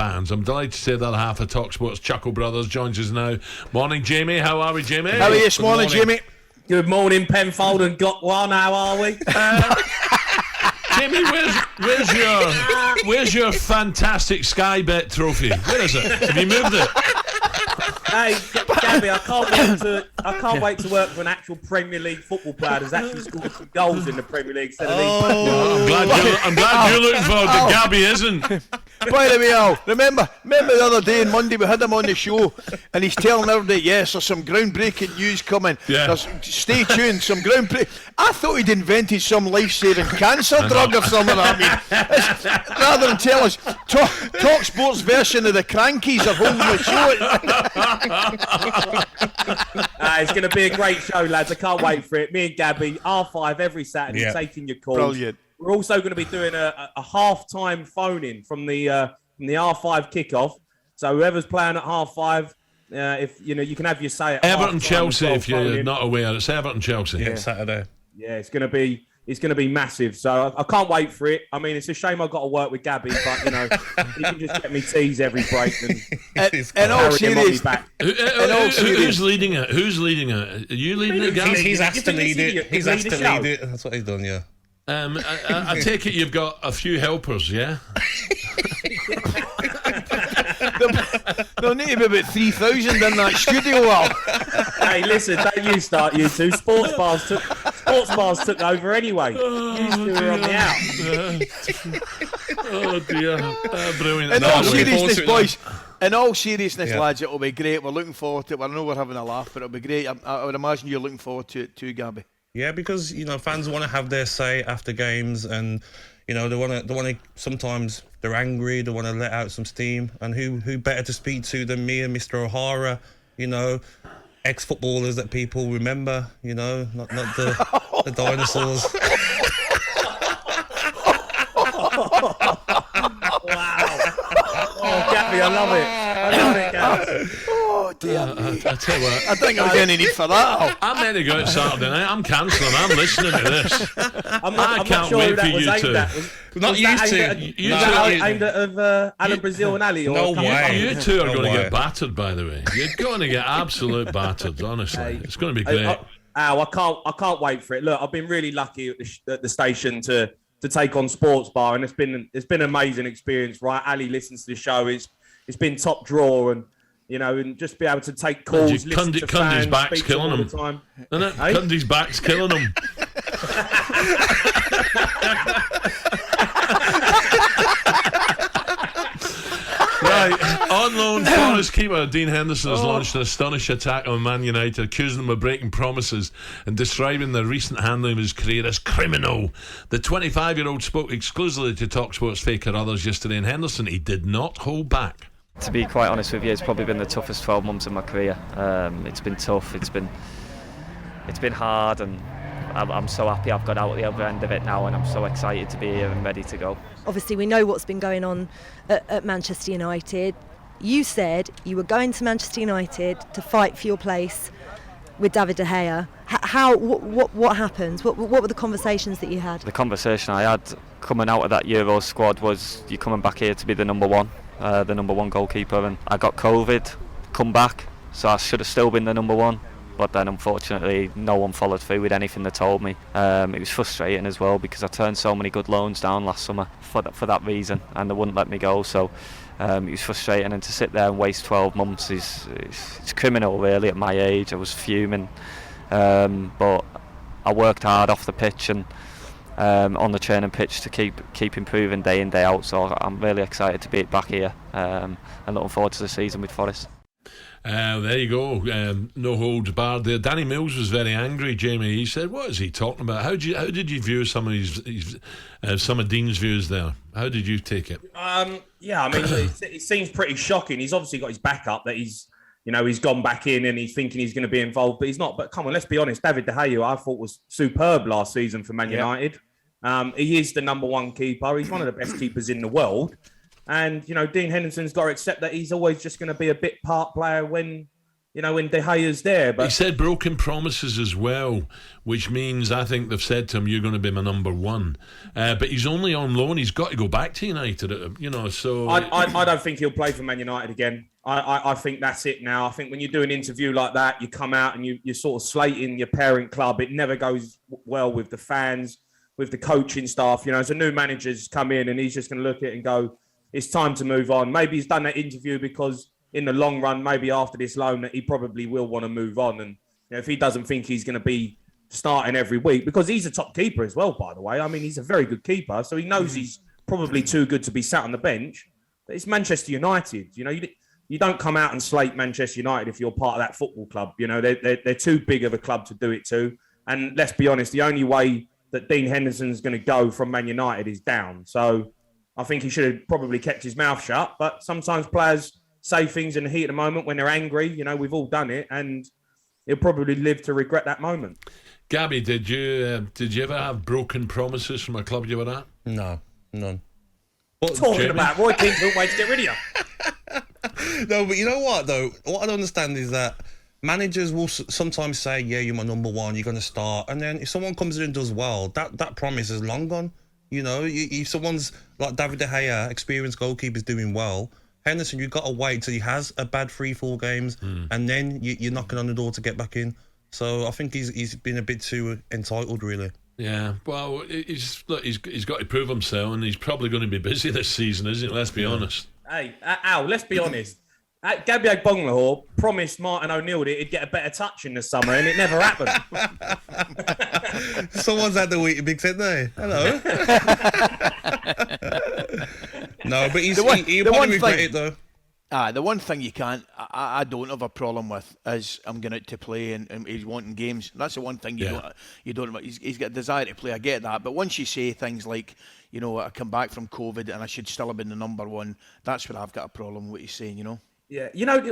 fans. I'm delighted to say that half of talkSPORT's Chuckle Brothers joins us now. Morning, Jamie. How are we, Jamie? How are you this morning, Jamie? Good morning, Penfold and Got One. How are we? Jamie, where's your fantastic Sky Bet trophy? Where is it? Have you moved it? Hey, Gabby, I can't wait to work for an actual Premier League football player that's actually scored some goals in the Premier League instead of these. I'm glad you're looking forward to Gabby isn't. By the way, Al, remember the other day on Monday we had him on the show and he's telling everybody, yes, there's some groundbreaking news coming. Yeah. Stay tuned, some groundbreaking. I thought he'd invented some life-saving cancer drug or something. I mean, rather than tell us, talkSPORT's version of the Crankies are holding the show. It's going to be a great show, lads. I can't wait for it. Me and Gabby, R5 every Saturday, taking your calls. Brilliant. We're also going to be doing a half-time phone-in from the R5 kickoff. So whoever's playing at half-5, if you can have your say at Everton Chelsea. Well, if you're not aware, it's Everton Chelsea. Yeah, Saturday. Yeah, it's going to be massive. So I can't wait for it. I mean, it's a shame I've got to work with Gabby, but you can just get me teas every break and all serious. Who's leading it? Who's leading it? Are you leading it, Gabby? He's asked to lead it. He's asked to lead it. That's what he's done. Yeah. I take it you've got a few helpers, yeah? There'll need to be about 3,000 in that studio, Al. Hey, listen, don't you start, you two. Sports bars took over anyway. You two were on the out. Oh dear. Brilliant. In all seriousness, boys, lads, it'll be great. We're looking forward to it. I know we're having a laugh, but it'll be great. I would imagine you're looking forward to it too, Gabby. Yeah, because fans want to have their say after games, and they want to. Sometimes they're angry. They want to let out some steam, and who better to speak to than me and Mr. O'Hara? Ex-footballers that people remember. Not the dinosaurs. Wow. Oh, Gabby, I love it. Gabby. Oh dear. I tell you what. I think I'm getting any for that. I'm meant to go out Saturday night. I'm cancelling. I'm listening to this. I can't sure wait for that was you aimed two. at. Not used to. Aimed at Alan Brazil and Ali? No way. You two are going to get battered, by the way. You're going to get absolute battered, honestly. It's going to be great. I can't wait for it. Look, I've been really lucky at the station to take on Sports Bar, and it's been an amazing experience, right? Ali listens to the show. It's been top draw, and and just be able to take calls, listen to fans, back's speak to them killing all him. the time. Isn't it? Hey? Cundy's back's killing him. Right, on loan, Forest keeper Dean Henderson has launched an astonishing attack on Man United, accusing them of breaking promises and describing the recent handling of his career as criminal. The 25-year-old spoke exclusively to talkSPORT's Faker Others yesterday, and Henderson, he did not hold back. To be quite honest with you, it's probably been the toughest 12 months of my career. It's been tough, it's been hard, and I'm so happy I've got out at the other end of it now, and I'm so excited to be here and ready to go. Obviously we know what's been going on at Manchester United. You said you were going to Manchester United to fight for your place with David De Gea. What happened? What were the conversations that you had? The conversation I had coming out of that Euro squad was, you're coming back here to be the number one goalkeeper, and I got COVID, come back, so I should have still been the number one. But then unfortunately no one followed through with anything they told me. It was frustrating as well, because I turned so many good loans down last summer for that reason, and they wouldn't let me go. So it was frustrating, and to sit there and waste 12 months it's criminal really at my age. I was fuming, but I worked hard off the pitch and on the training pitch to keep improving day in, day out. So I'm really excited to be back here, and looking forward to the season with Forest. There you go. No holds barred there. Danny Mills was very angry, Jamie. He said, "What is he talking about? How did you view some of Dean's views there? How did you take it?" Yeah, I mean, it seems pretty shocking. He's obviously got his back up that he's gone back in and he's thinking he's going to be involved, but he's not. But come on, let's be honest. David De Gea, I thought, was superb last season for Man United. He is the number one keeper. He's one of the best keepers in the world. And, Dean Henderson's got to accept that he's always just going to be a bit part player when when De Gea's there. But he said broken promises as well, which means I think they've said to him, "You're going to be my number one." But he's only on loan. He's got to go back to United. So I don't think he'll play for Man United again. I think that's it now. I think when you do an interview like that, you come out and you're sort of slating your parent club. It never goes well with the fans, with the coaching staff. As a new manager's come in and he's just going to look at it and go, it's time to move on. Maybe he's done that interview because in the long run, maybe after this loan, that he probably will want to move on. And if he doesn't think he's going to be starting every week, because he's a top keeper as well, by the way. I mean, he's a very good keeper, so he knows he's probably too good to be sat on the bench. But it's Manchester United. You don't come out and slate Manchester United if you're part of that football club. They're too big of a club to do it to. And let's be honest, the only way that Dean Henderson's going to go from Man United is down. So I think he should have probably kept his mouth shut. But sometimes players say things in the heat of the moment when they're angry. We've all done it, and he'll probably live to regret that moment. Gabby, did you ever have broken promises from a club you were at? No, none. What talking Jamie? about? Roy Keane couldn't wait to get rid of you. No, but you know what, though? What I don't understand is that managers will sometimes say, yeah, you're my number one, you're going to start. And then if someone comes in and does well, that promise is long gone. If someone's like David De Gea, experienced goalkeeper's doing well, Henderson, you've got to wait till he has a bad 3-4 games, and then you're knocking on the door to get back in. So I think he's been a bit too entitled, really. Yeah, well, he's got to prove himself, and he's probably going to be busy this season, isn't he? Let's be honest. Hey, Al, let's be honest. Gabby Agbonlahor promised Martin O'Neill that he'd get a better touch in the summer, and it never happened. Someone's had the week big, said they? Hello. No, but he'll probably regret it, though. The one thing you can't, I don't have a problem with is I'm going out to play and he's wanting games. That's the one thing you don't. He's got a desire to play. I get that, but once you say things like, I come back from COVID and I should still have been the number one, that's where I've got a problem with what he's saying. Yeah,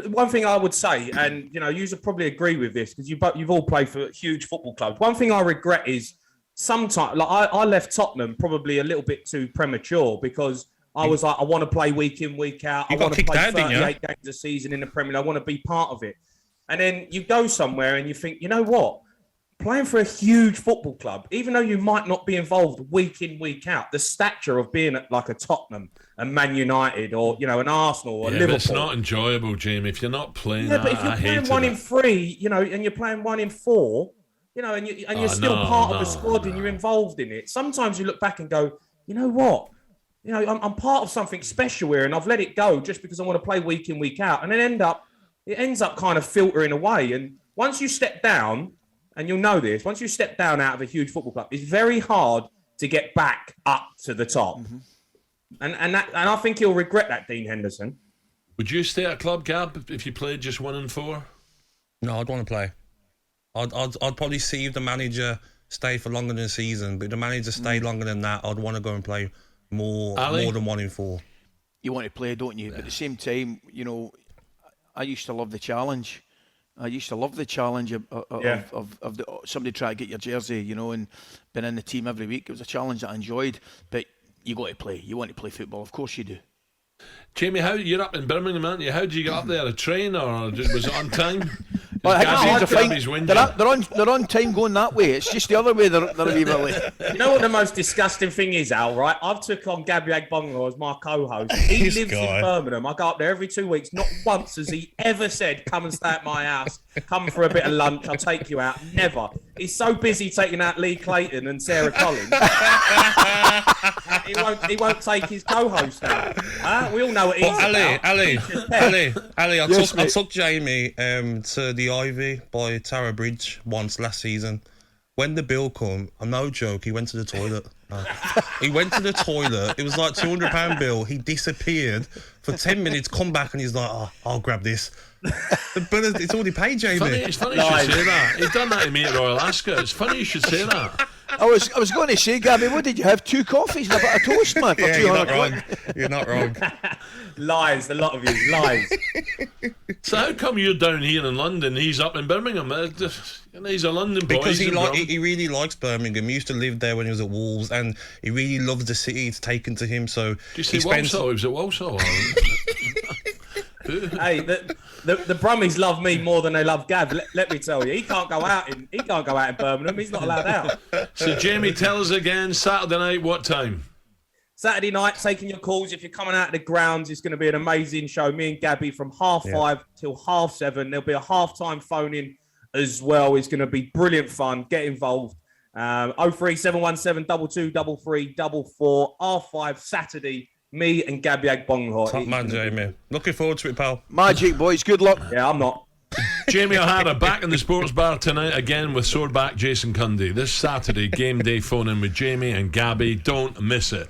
one thing I would say, and you probably agree with this because you've all played for huge football clubs. One thing I regret is sometimes, like I left Tottenham probably a little bit too premature because I was like, I want to play week in, week out. I want to play 38 games a season in the Premier League. I want to be part of it. And then you go somewhere and you think, you know what? Playing for a huge football club, even though you might not be involved week in, week out, the stature of being at like a Tottenham and Man United or, an Arsenal or Liverpool. But it's not enjoyable, Jamie, if you're not playing but if you're playing 1 in 3, and you're playing 1 in 4, and you're still part of the squad and you're involved in it. Sometimes you look back and go, you know what? I'm part of something special here and I've let it go just because I want to play week in, week out. And then it ends up kind of filtering away. And once you step down, and you'll know this, once you step down out of a huge football club, it's very hard to get back up to the top. Mm-hmm. And I think he'll regret that, Dean Henderson. Would you stay at a club, Gab, if you played just 1 in 4? No, I'd want to play. I'd probably see if the manager stayed for longer than a season, but if the manager stayed longer than that, I'd want to go and play more than 1 in 4. You want to play, don't you? Yeah. But at the same time, I used to love the challenge. of somebody trying to get your jersey, and being in the team every week. It was a challenge that I enjoyed. But you got to play. You want to play football, of course you do. Jamie, you're up in Birmingham, aren't you? How did you get up there? A train or was it on time? Well, they're on time going that way. It's just the other way they're a wee bit late. You know what the most disgusting thing is, Al, right? I've took on Gabby Agbonlahor as my co-host. He lives in Birmingham. I go up there every 2 weeks. Not once has he ever said, come and stay at my house. Come for a bit of lunch. I'll take you out. Never. He's so busy taking out Lee Clayton and Sarah Collins. he won't take his co-host now. We all know what he's about. Ali, I took Jamie to the Ivy by Tower Bridge once last season. When the bill come, I'm no joke, he went to the toilet. He went to the toilet. It was like £200 bill. He disappeared for 10 minutes, come back and he's like, I'll grab this. But it's already paid, Jamie. It's funny you should say that. He's done that to me at Royal Ascot. It's funny you should say that. I was going to say, Gabby, what did you have? 2 coffees and a bit of toast, man? For you're not wrong. You're not wrong. Lies, a lot of you, lies. So how come you're down here in London, he's up in Birmingham? He's a London boy. Because he really likes Birmingham. He used to live there when he was at Wolves, and he really loves the city. It's taken to him. So do you see Walsall? He was at Walsall. Hey, The Brummies love me more than they love Gav. Let me tell you, he can't go out in Birmingham. He's not allowed out. So Jamie, tell us again. Saturday night, what time? Saturday night, taking your calls. If you're coming out of the grounds, it's going to be an amazing show. Me and Gabby from 5:30 till 7:30. There'll be a half-time phone-in as well. It's going to be brilliant fun. Get involved. 03717 223344 R5 Saturday. Me and Gabby Agbonghor. Top man, Jamie. Looking forward to it, pal. Magic, boys. Good luck. Yeah, I'm not. Jamie O'Hara back in the sports bar tonight again with swordback Jason Cundy. This Saturday, game day phone in with Jamie and Gabby. Don't miss it.